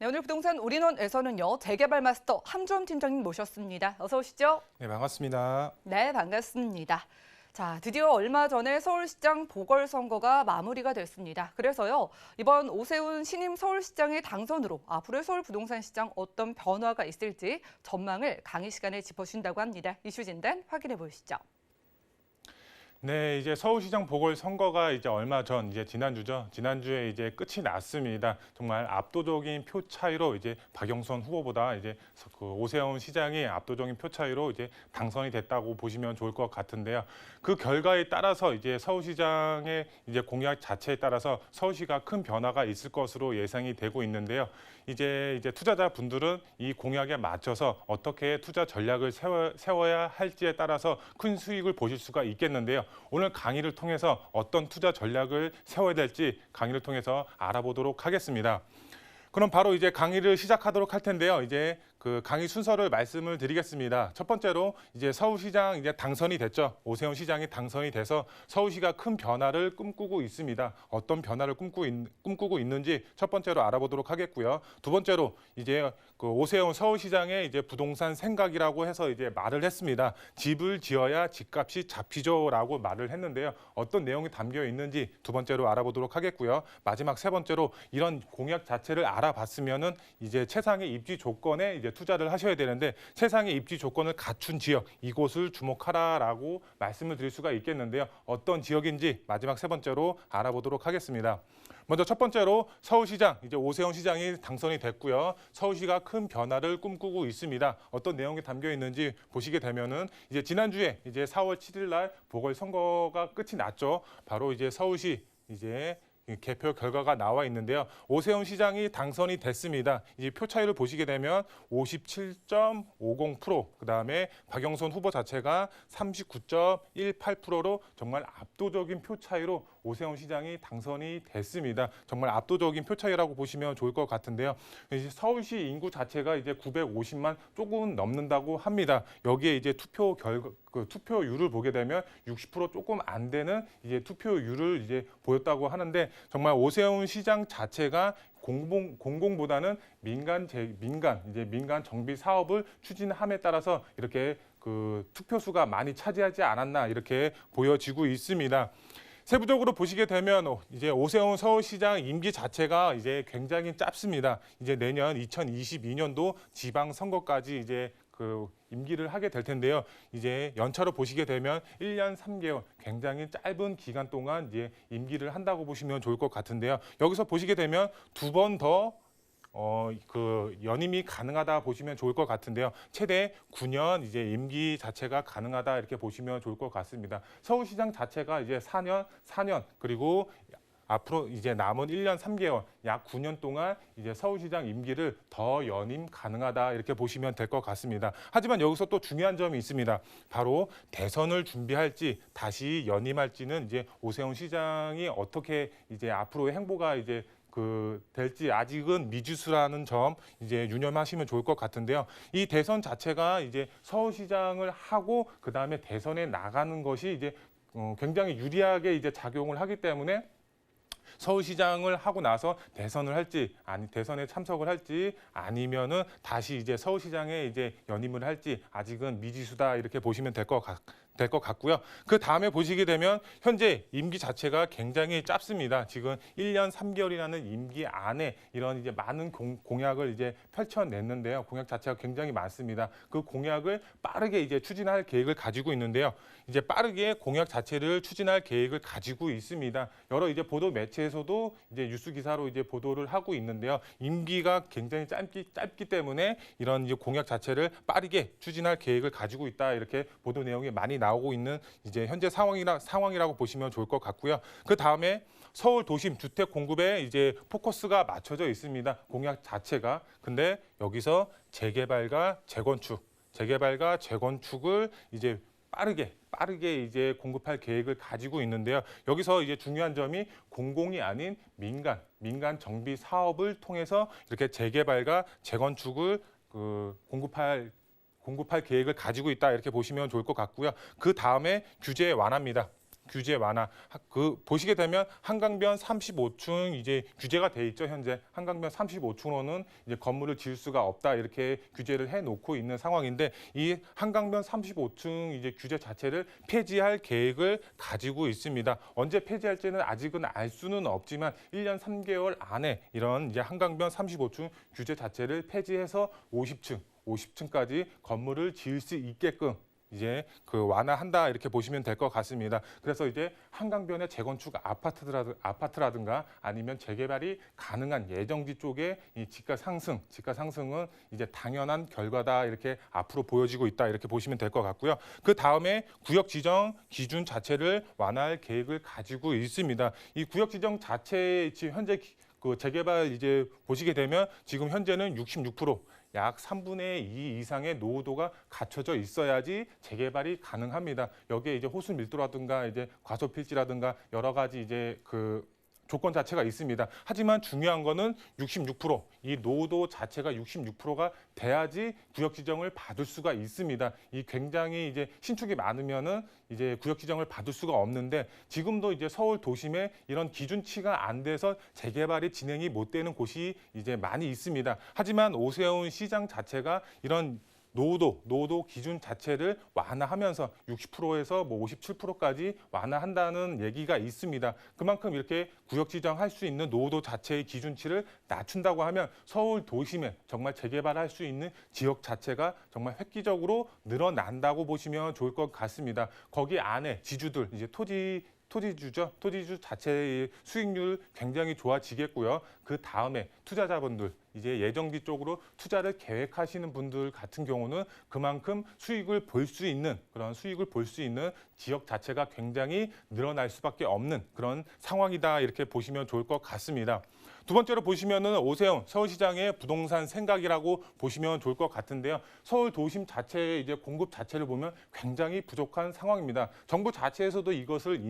네, 오늘 부동산 올인원에서는요, 재개발 마스터 함주원 팀장님 모셨습니다. 어서 오시죠. 네, 반갑습니다. 네, 반갑습니다. 자, 드디어 얼마 전에 서울시장 보궐선거가 마무리가 됐습니다. 그래서요, 이번 오세훈 신임 서울시장의 당선으로 앞으로의 서울 부동산 시장 어떤 변화가 있을지 전망을 강의 시간에 짚어준다고 합니다. 이슈 진단 확인해 보시죠. 네, 이제 서울시장 보궐선거가 이제 얼마 전, 이제 지난주죠. 지난주에 이제 끝이 났습니다. 정말 압도적인 표 차이로 이제 박영선 후보보다 이제 그 오세훈 시장이 압도적인 표 차이로 이제 당선이 됐다고 보시면 좋을 것 같은데요. 그 결과에 따라서 이제 서울시장의 이제 공약 자체에 따라서 서울시가 큰 변화가 있을 것으로 예상이 되고 있는데요. 이제 투자자분들은 이 공약에 맞춰서 어떻게 투자 전략을 세워야 할지에 따라서 큰 수익을 보실 수가 있겠는데요. 오늘 강의를 통해서 어떤 투자 전략을 세워야 될지 강의를 통해서 알아보도록 하겠습니다. 그럼 바로 이제 강의를 시작하도록 할 텐데요. 이제 그 강의 순서를 말씀을 드리겠습니다. 첫 번째로 이제 서울시장 이제 당선이 됐죠. 오세훈 시장이 당선이 돼서 서울시가 큰 변화를 꿈꾸고 있습니다. 어떤 변화를 꿈꾸고 있는지 첫 번째로 알아보도록 하겠고요. 두 번째로 이제 그 오세훈 서울시장의 이제 부동산 생각이라고 해서 이제 말을 했습니다. 집을 지어야 집값이 잡히죠라고 말을 했는데요. 어떤 내용이 담겨 있는지 두 번째로 알아보도록 하겠고요. 마지막 세 번째로 이런 공약 자체를 알아봤으면은 이제 최상의 입지 조건에 이제 투자를 하셔야 되는데 세상의 입지 조건을 갖춘 지역 이곳을 주목하라라고 말씀을 드릴 수가 있겠는데요. 어떤 지역인지 마지막 세 번째로 알아보도록 하겠습니다. 먼저 첫 번째로 서울시장 이제 오세훈 시장이 당선이 됐고요. 서울시가 큰 변화를 꿈꾸고 있습니다. 어떤 내용이 담겨 있는지 보시게 되면은 이제 지난주에 이제 4월 7일 날 보궐선거가 끝이 났죠. 바로 이제 서울시 이제 개표 결과가 나와 있는데요. 오세훈 시장이 당선이 됐습니다. 이제 표 차이를 보시게 되면 57.50%, 그다음에 박영선 후보 자체가 39.18%로 정말 압도적인 표 차이로 오세훈 시장이 당선이 됐습니다. 정말 압도적인 표 차이라고 보시면 좋을 것 같은데요. 이제 서울시 인구 자체가 이제 950만 조금 넘는다고 합니다. 여기에 이제 투표율을 보게 되면 60% 조금 안 되는 이제 투표율을 이제 보였다고 하는데 정말 오세훈 시장 자체가 공공보다는 민간 정비 사업을 추진함에 따라서 이렇게 그 투표수가 많이 차지하지 않았나 이렇게 보여지고 있습니다. 세부적으로 보시게 되면 이제 오세훈 서울시장 임기 자체가 이제 굉장히 짧습니다. 이제 내년 2022년도 지방선거까지 이제 그 임기를 하게 될 텐데요. 이제 연차로 보시게 되면 1년 3개월 굉장히 짧은 기간 동안 이제 임기를 한다고 보시면 좋을 것 같은데요. 여기서 보시게 되면 두 번 더 그 연임이 가능하다 보시면 좋을 것 같은데요. 최대 9년 이제 임기 자체가 가능하다 이렇게 보시면 좋을 것 같습니다. 서울시장 자체가 이제 4년 그리고 앞으로 이제 남은 1년 3개월, 약 9년 동안 이제 서울시장 임기를 더 연임 가능하다 이렇게 보시면 될 것 같습니다. 하지만 여기서 또 중요한 점이 있습니다. 바로 대선을 준비할지 다시 연임할지는 이제 오세훈 시장이 어떻게 이제 앞으로의 행보가 이제 될지 아직은 미지수라는 점 이제 유념하시면 좋을 것 같은데요. 이 대선 자체가 이제 서울시장을 하고 그다음에 대선에 나가는 것이 이제 굉장히 유리하게 이제 작용을 하기 때문에 서울시장을 하고 나서 대선을 할지 대선에 참석을 할지 아니면은 다시 이제 서울시장에 이제 연임을 할지 아직은 미지수다 이렇게 보시면 될 것 같고요. 그 다음에 보시게 되면 현재 임기 자체가 굉장히 짧습니다. 지금 1년 3개월이라는 임기 안에 이런 이제 많은 공약을 이제 펼쳐냈는데요. 공약 자체가 굉장히 많습니다. 그 공약을 빠르게 이제 추진할 계획을 가지고 있는데요. 이제 빠르게 공약 자체를 추진할 계획을 가지고 있습니다. 여러 이제 보도 매체에서도 이제 뉴스 기사로 이제 보도를 하고 있는데요. 임기가 굉장히 짧기 때문에 이런 이제 공약 자체를 빠르게 추진할 계획을 가지고 있다 이렇게 보도 내용이 많이 나오고 있는 이제 현재 상황이라고 보시면 좋을 것 같고요. 그 다음에 서울 도심 주택 공급에 이제 포커스가 맞춰져 있습니다. 공약 자체가. 근데 여기서 재개발과 재건축을 이제 빠르게 이제 공급할 계획을 가지고 있는데요. 여기서 이제 중요한 점이 공공이 아닌 민간 정비 사업을 통해서 이렇게 재개발과 재건축을 공급할 계획을 가지고 있다 이렇게 보시면 좋을 것 같고요. 그 다음에 규제 완화입니다. 규제 완화. 보시게 되면 한강변 35층 이제 규제가 돼 있죠. 현재 한강변 35층으로는 이제 건물을 지을 수가 없다 이렇게 규제를 해놓고 있는 상황인데 이 한강변 35층 이제 규제 자체를 폐지할 계획을 가지고 있습니다. 언제 폐지할지는 아직은 알 수는 없지만 1년 3개월 안에 이런 이제 한강변 35층 규제 자체를 폐지해서 50층까지 건물을 지을 수 있게끔 이제 완화한다 이렇게 보시면 될 것 같습니다. 그래서 이제 한강변의 재건축 아파트라든가 아니면 재개발이 가능한 예정지 쪽에 이 집가 상승은 이제 당연한 결과다 이렇게 앞으로 보여지고 있다 이렇게 보시면 될 것 같고요. 그 다음에 구역 지정 기준 자체를 완화할 계획을 가지고 있습니다. 이 구역 지정 자체 지금 현재 재개발 이제 보시게 되면 지금 현재는 66%. 약 3분의 2 이상의 노후도가 갖춰져 있어야지 재개발이 가능합니다. 여기에 이제 호수 밀도라든가 이제 과소 필지라든가 여러 가지 이제 조건 자체가 있습니다. 하지만 중요한 거는 66%, 이 노후도 자체가 66%가 돼야지 구역 지정을 받을 수가 있습니다. 이 굉장히 이제 신축이 많으면은 이제 구역 지정을 받을 수가 없는데 지금도 이제 서울 도심에 이런 기준치가 안 돼서 재개발이 진행이 못 되는 곳이 이제 많이 있습니다. 하지만 오세훈 시장 자체가 이런 노후도 기준 자체를 완화하면서 60%에서 57%까지 완화한다는 얘기가 있습니다. 그만큼 이렇게 구역 지정할 수 있는 노후도 자체의 기준치를 낮춘다고 하면 서울 도심에 정말 재개발할 수 있는 지역 자체가 정말 획기적으로 늘어난다고 보시면 좋을 것 같습니다. 거기 안에 지주들 이제 토지주 자체의 수익률 굉장히 좋아지겠고요. 그 다음에 투자자분들 이제 예정지 쪽으로 투자를 계획하시는 분들 같은 경우는 그만큼 수익을 볼 수 있는 지역 자체가 굉장히 늘어날 수밖에 없는 그런 상황이다 이렇게 보시면 좋을 것 같습니다. 두 번째로 보시면은 오세훈 서울시장의 부동산 생각이라고 보시면 좋을 것 같은데요. 서울 도심 자체의 이제 공급 자체를 보면 굉장히 부족한 상황입니다. 정부 자체에서도 이것을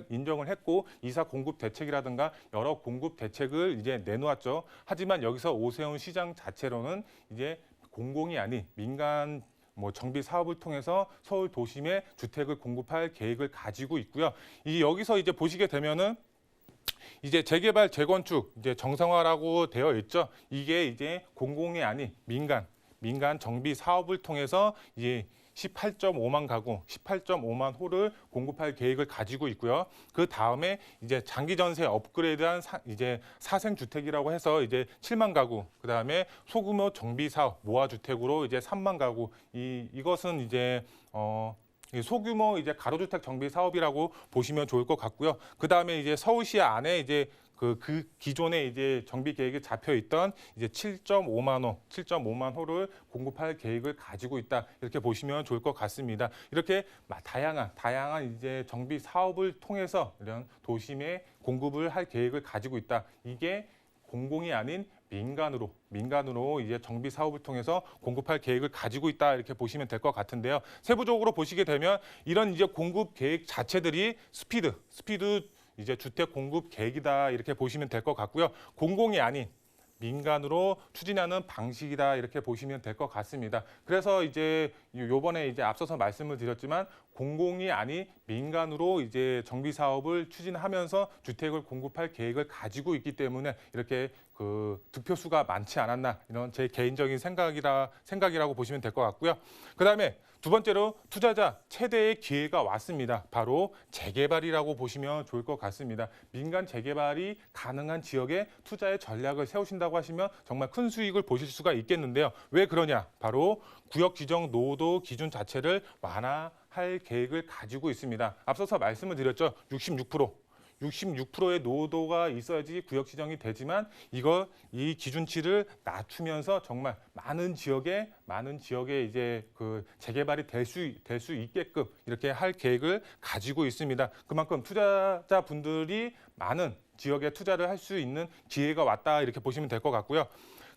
인정을 했고 이사 공급 대책이라든가 여러 공급 대책을 이제 내놓았죠. 하지만 여기서 오세훈 시장 자체로는 이제 공공이 아닌 민간 정비 사업을 통해서 서울 도심에 주택을 공급할 계획을 가지고 있고요. 여기서 이제 보시게 되면은 이제 재개발, 재건축 이제 정상화라고 되어 있죠. 이게 이제 공공이 아닌 민간 정비 사업을 통해서 이제 18.5만 가구, 18.5만 호를 공급할 계획을 가지고 있고요. 그 다음에 이제 장기 전세 업그레이드한 이제 사생 주택이라고 해서 이제 7만 가구, 그 다음에 소규모 정비 사업 모아 주택으로 이제 3만 가구. 이것은 이제 소규모 이제 가로주택 정비 사업이라고 보시면 좋을 것 같고요. 그 다음에 이제 서울시 안에 이제 그 기존에 이제 정비 계획에 잡혀 있던 이제 7.5만 호를 공급할 계획을 가지고 있다 이렇게 보시면 좋을 것 같습니다. 이렇게 다양한 이제 정비 사업을 통해서 이런 도심에 공급을 할 계획을 가지고 있다. 이게 공공이 아닌 민간으로 이제 정비 사업을 통해서 공급할 계획을 가지고 있다 이렇게 보시면 될 것 같은데요. 세부적으로 보시게 되면 이런 이제 공급 계획 자체들이 스피드 이제 주택 공급 계획이다 이렇게 보시면 될 것 같고요. 공공이 아닌 민간으로 추진하는 방식이다 이렇게 보시면 될 것 같습니다. 그래서 이제 요번에 이제 앞서서 말씀을 드렸지만 공공이 아닌 민간으로 이제 정비 사업을 추진하면서 주택을 공급할 계획을 가지고 있기 때문에 이렇게 득표수가 많지 않았나 이런 제 개인적인 생각이라고 보시면 될 것 같고요. 그다음에 두 번째로 투자자 최대의 기회가 왔습니다. 바로 재개발이라고 보시면 좋을 것 같습니다. 민간 재개발이 가능한 지역에 투자의 전략을 세우신다고 하시면 정말 큰 수익을 보실 수가 있겠는데요. 왜 그러냐? 바로 구역 지정 노후도 기준 자체를 완화할 계획을 가지고 있습니다. 앞서서 말씀을 드렸죠. 66%의 노후도가 있어야지 구역 지정이 되지만 이 기준치를 낮추면서 정말 많은 지역에 이제 재개발이 될 수 있게끔 이렇게 할 계획을 가지고 있습니다. 그만큼 투자자분들이 많은 지역에 투자를 할 수 있는 기회가 왔다 이렇게 보시면 될 것 같고요.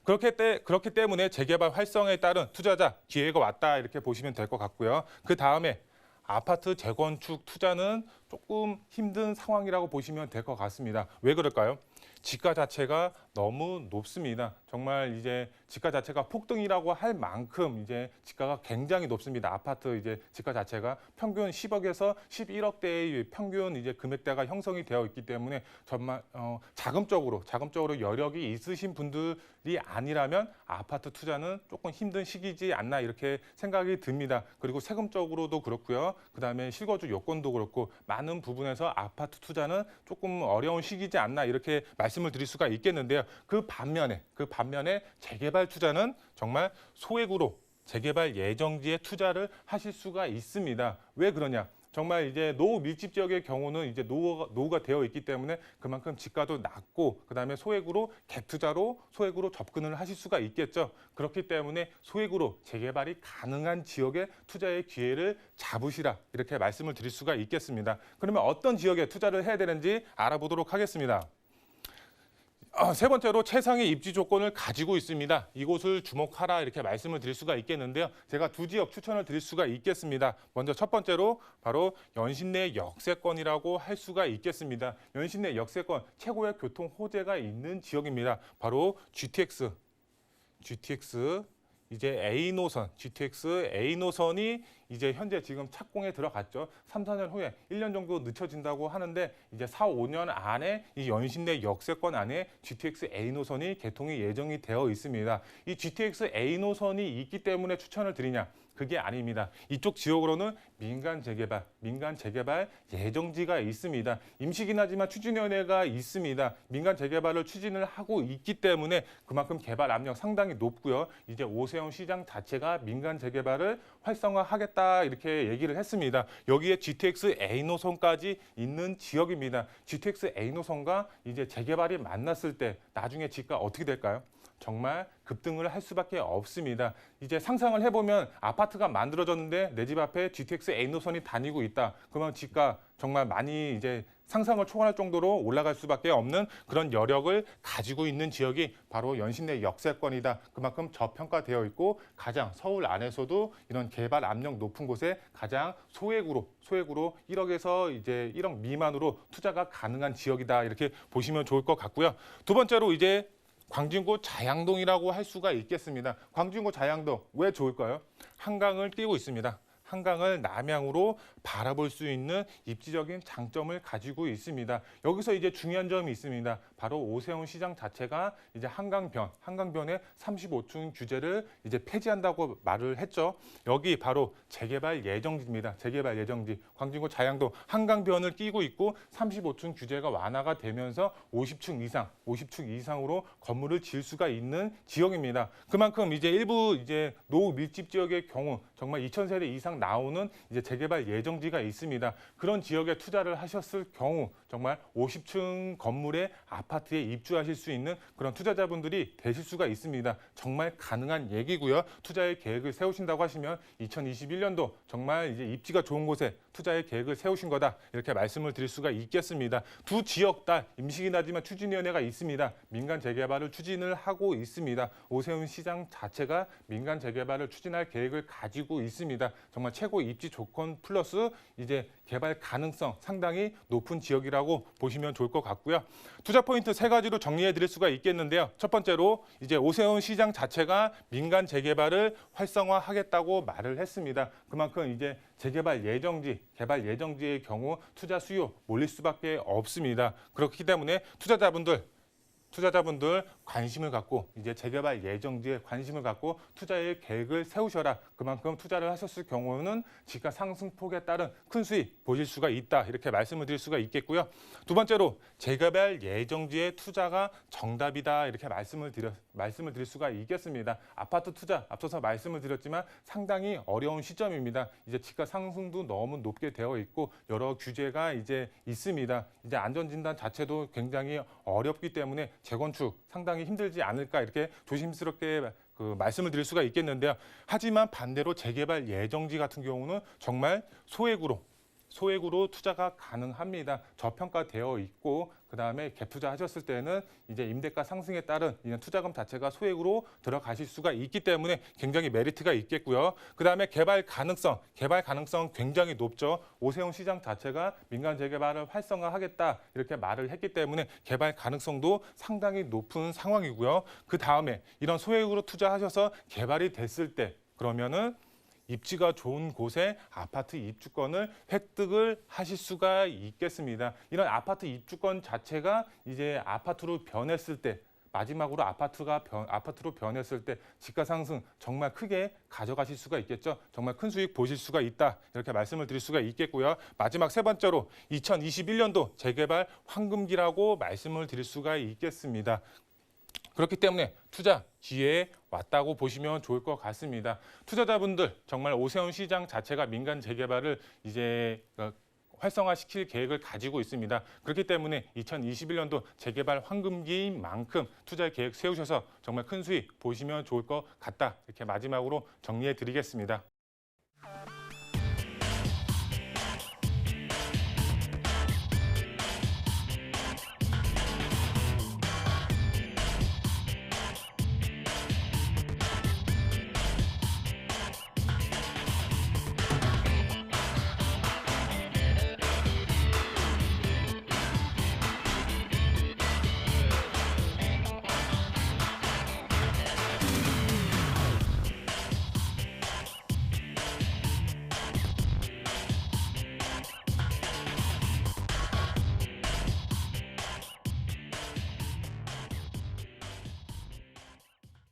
그렇기 때문에 재개발 활성화에 따른 투자자 기회가 왔다 이렇게 보시면 될 것 같고요. 그 다음에 아파트 재건축 투자는 조금 힘든 상황이라고 보시면 될 것 같습니다. 왜 그럴까요? 지가 자체가 너무 높습니다. 정말 이제 지가 자체가 폭등이라고 할 만큼 이제 지가가 굉장히 높습니다. 아파트 이제 지가 자체가 평균 10억에서 11억대의 평균 이제 금액대가 형성이 되어 있기 때문에 정말 자금적으로 여력이 있으신 분들이 아니라면 아파트 투자는 조금 힘든 시기지 않나 이렇게 생각이 듭니다. 그리고 세금적으로도 그렇고요. 그다음에 실거주 요건도 그렇고 많은 부분에서 아파트 투자는 조금 어려운 시기지 않나 이렇게 말씀을 드릴 수가 있겠는데요. 그 반면에 재개발 투자는 정말 소액으로 재개발 예정지에 투자를 하실 수가 있습니다. 왜 그러냐? 정말 이제 노후 밀집 지역의 경우는 이제 노후가 되어 있기 때문에 그만큼 지가도 낮고 그다음에 소액으로 갭 투자로 소액으로 접근을 하실 수가 있겠죠. 그렇기 때문에 소액으로 재개발이 가능한 지역에 투자의 기회를 잡으시라 이렇게 말씀을 드릴 수가 있겠습니다. 그러면 어떤 지역에 투자를 해야 되는지 알아보도록 하겠습니다. 세 번째로 최상의 입지 조건을 가지고 있습니다. 이곳을 주목하라 이렇게 말씀을 드릴 수가 있겠는데요. 제가 두 지역 추천을 드릴 수가 있겠습니다. 먼저 첫 번째로 바로 연신내 역세권이라고 할 수가 있겠습니다. 연신내 역세권 최고의 교통 호재가 있는 지역입니다. 바로 GTX 이제 A 노선, GTX A 노선이 이제 현재 지금 착공에 들어갔죠. 3, 4년 후에 1년 정도 늦춰진다고 하는데 이제 4, 5년 안에 이 연신내 역세권 안에 GTX A 노선이 개통이 예정이 되어 있습니다. 이 GTX A 노선이 있기 때문에 추천을 드리냐? 그게 아닙니다. 이쪽 지역으로는 민간 재개발 예정지가 있습니다. 임시긴 하지만 추진위원회가 있습니다. 민간 재개발을 추진을 하고 있기 때문에 그만큼 개발 압력 상당히 높고요. 이제 오세훈 시장 자체가 민간 재개발을 활성화하겠다 이렇게 얘기를 했습니다. 여기에 GTX A 노선까지 있는 지역입니다. GTX A 노선과 이제 재개발이 만났을 때 나중에 지가 어떻게 될까요? 정말 급등을 할 수밖에 없습니다. 이제 상상을 해보면 아파트가 만들어졌는데 내 집 앞에 GTX A 노선이 다니고 있다. 그러면 지가 정말 많이 이제 상상을 초월할 정도로 올라갈 수밖에 없는 그런 여력을 가지고 있는 지역이 바로 연신내 역세권이다. 그만큼 저평가되어 있고 가장 서울 안에서도 이런 개발 압력 높은 곳에 가장 소액으로 1억에서 이제 1억 미만으로 투자가 가능한 지역이다. 이렇게 보시면 좋을 것 같고요. 두 번째로 이제 광진구 자양동이라고 할 수가 있겠습니다. 광진구 자양동 왜 좋을까요? 한강을 띄고 있습니다. 한강을 남향으로 바라볼 수 있는 입지적인 장점을 가지고 있습니다. 여기서 이제 중요한 점이 있습니다. 바로 오세훈 시장 자체가 이제 한강변의 35층 규제를 이제 폐지한다고 말을 했죠. 여기 바로 재개발 예정지입니다. 재개발 예정지. 광진구 자양동 한강변을 끼고 있고 35층 규제가 완화가 되면서 50층 이상으로 건물을 지을 수가 있는 지역입니다. 그만큼 이제 일부 이제 노후 밀집 지역의 경우 정말 2,000세대 이상 나오는 이제 재개발 예정지가 있습니다. 그런 지역에 투자를 하셨을 경우 정말 50층 건물의 아파트에 입주하실 수 있는 그런 투자자분들이 되실 수가 있습니다. 정말 가능한 얘기고요. 투자의 계획을 세우신다고 하시면 2021년도 정말 이제 입지가 좋은 곳에 투자의 계획을 세우신 거다. 이렇게 말씀을 드릴 수가 있겠습니다. 두 지역 다 임시긴 하지만 추진위원회가 있습니다. 민간 재개발을 추진을 하고 있습니다. 오세훈 시장 자체가 민간 재개발을 추진할 계획을 가지고 있습니다. 정말 최고 입지 조건 플러스 이제 개발 가능성 상당히 높은 지역이라고 보시면 좋을 것 같고요. 투자 포인트 세 가지로 정리해 드릴 수가 있겠는데요. 첫 번째로 이제 오세훈 시장 자체가 민간 재개발을 활성화하겠다고 말을 했습니다. 그만큼 이제 재개발 예정지, 개발 예정지의 경우 투자 수요 몰릴 수밖에 없습니다. 그렇기 때문에 투자자분들 관심을 갖고 이제 재개발 예정지에 관심을 갖고 투자의 계획을 세우셔라. 그만큼 투자를 하셨을 경우는 지가 상승폭에 따른 큰 수익 보실 수가 있다. 이렇게 말씀을 드릴 수가 있겠고요. 두 번째로 재개발 예정지의 투자가 정답이다. 이렇게 말씀을 드릴 수가 있겠습니다. 아파트 투자 앞서서 말씀을 드렸지만 상당히 어려운 시점입니다. 이제 지가 상승도 너무 높게 되어 있고 여러 규제가 이제 있습니다. 이제 안전진단 자체도 굉장히 어렵기 때문에 재건축 상당히 힘들지 않을까 이렇게 조심스럽게 말씀을 드릴 수가 있겠는데요. 하지만 반대로 재개발 예정지 같은 경우는 정말 소액으로 소액으로 투자가 가능합니다. 저평가되어 있고 그다음에 갭 투자하셨을 때는 이제 임대가 상승에 따른 이런 투자금 자체가 소액으로 들어가실 수가 있기 때문에 굉장히 메리트가 있겠고요. 그다음에 개발 가능성 굉장히 높죠. 오세훈 시장 자체가 민간 재개발을 활성화하겠다 이렇게 말을 했기 때문에 개발 가능성도 상당히 높은 상황이고요. 그다음에 이런 소액으로 투자하셔서 개발이 됐을 때 그러면은 입지가 좋은 곳에 아파트 입주권을 획득을 하실 수가 있겠습니다. 이런 아파트 입주권 자체가 이제 아파트로 변했을 때 마지막으로 아파트로 변했을 때 집가 상승 정말 크게 가져가실 수가 있겠죠. 정말 큰 수익 보실 수가 있다. 이렇게 말씀을 드릴 수가 있겠고요. 마지막 세 번째로 2021년도 재개발 황금기라고 말씀을 드릴 수가 있겠습니다. 그렇기 때문에 투자 기회에 왔다고 보시면 좋을 것 같습니다. 투자자분들 정말 오세훈 시장 자체가 민간 재개발을 이제 활성화시킬 계획을 가지고 있습니다. 그렇기 때문에 2021년도 재개발 황금기인 만큼 투자 계획 세우셔서 정말 큰 수익 보시면 좋을 것 같다. 이렇게 마지막으로 정리해 드리겠습니다.